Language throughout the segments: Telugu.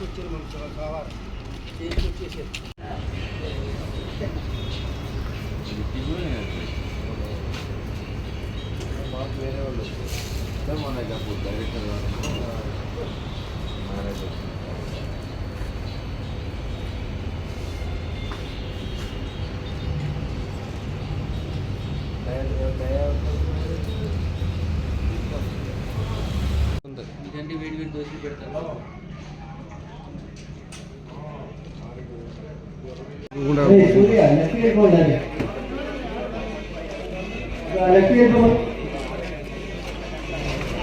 తీసుకొచ్చారు మనకు కావాలి తీసుకొచ్చేసారు. మాకు వేరే వాళ్ళు వచ్చారు మనకి అప్పుడు డైరెక్టర్ మ్యారేజ్ ఇదంటే వేడి వేడి దోశలు పెడతాను.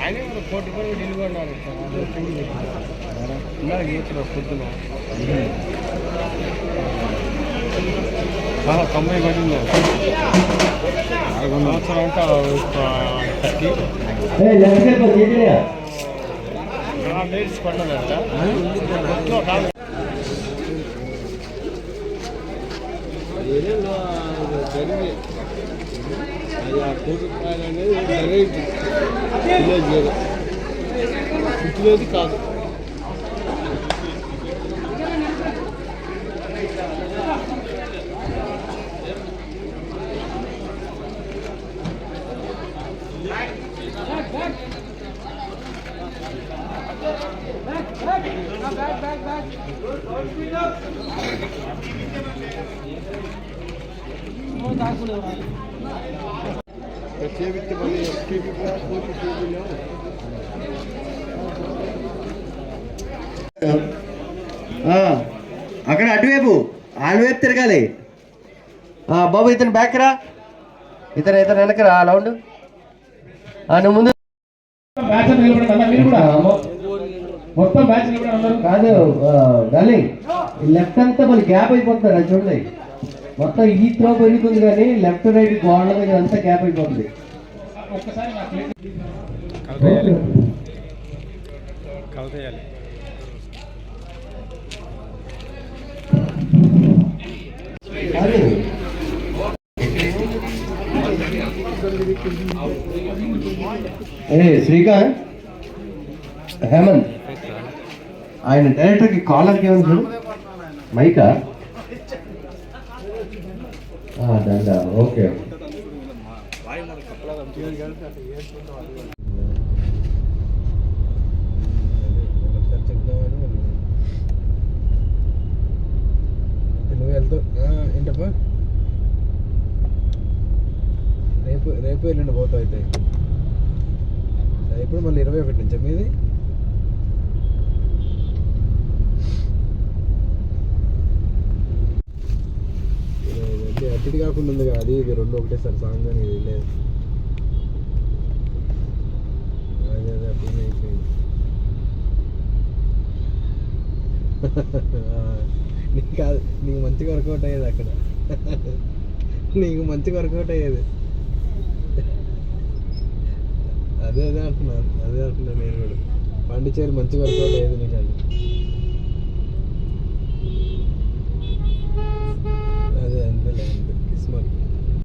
ఆయన 40 నిలువ ఉన్నారు పొద్దున 90 పడింది సంవత్సరం అంతా లేడీస్ పడినది జరిగి అది ఆ కూతురు అనేది వెరైటీ విలేజ్ లేదు పుట్టినది కాదు. అక్కడ అటువైపు ఆలువైపు తిరగాలి. బాబు ఇతను బ్యాక్ రా, ఇతను వెనక రా. అలౌండ్ నువ్వు ముందు మొత్తం బ్యాచ్ కాదు డార్లింగ్, లెఫ్ట్ అంతా మళ్ళీ గ్యాప్ అయిపోతుంది. అది చూడండి, మొత్తం ఈ త్రో పెరుగుతుంది కానీ లెఫ్ట్ రైట్ గోడల దగ్గర అంతా గ్యాప్ అయిపోతుంది. శ్రీకాంత్ హేమంత్ ఆయన డైరెక్టర్కి కాలర్కి ఏమన్నా మైకా దండ. ఓకే నువ్వు వెళ్తావు ఏంటప్పా? రేపు వెళ్ళండి పోతావు అయితే. ఇప్పుడు మళ్ళీ 21 నుంచా మీది? అతిథి కాకుండా ఉంది కదా, అది ఇది రెండు ఒకటేసారి సాంగ్ అని లేదు. అదే అదే అట్లనే అయిపోయింది. నీకు కాదు, నీకు మంచిగా వర్కౌట్ అయ్యేది అక్కడ, నీకు మంచిగా వర్కౌట్ అయ్యేది. అదే అంటున్నాను నేను కూడా. పాండిచేరి మంచిగా వర్కౌట్ అయ్యేది నీకు.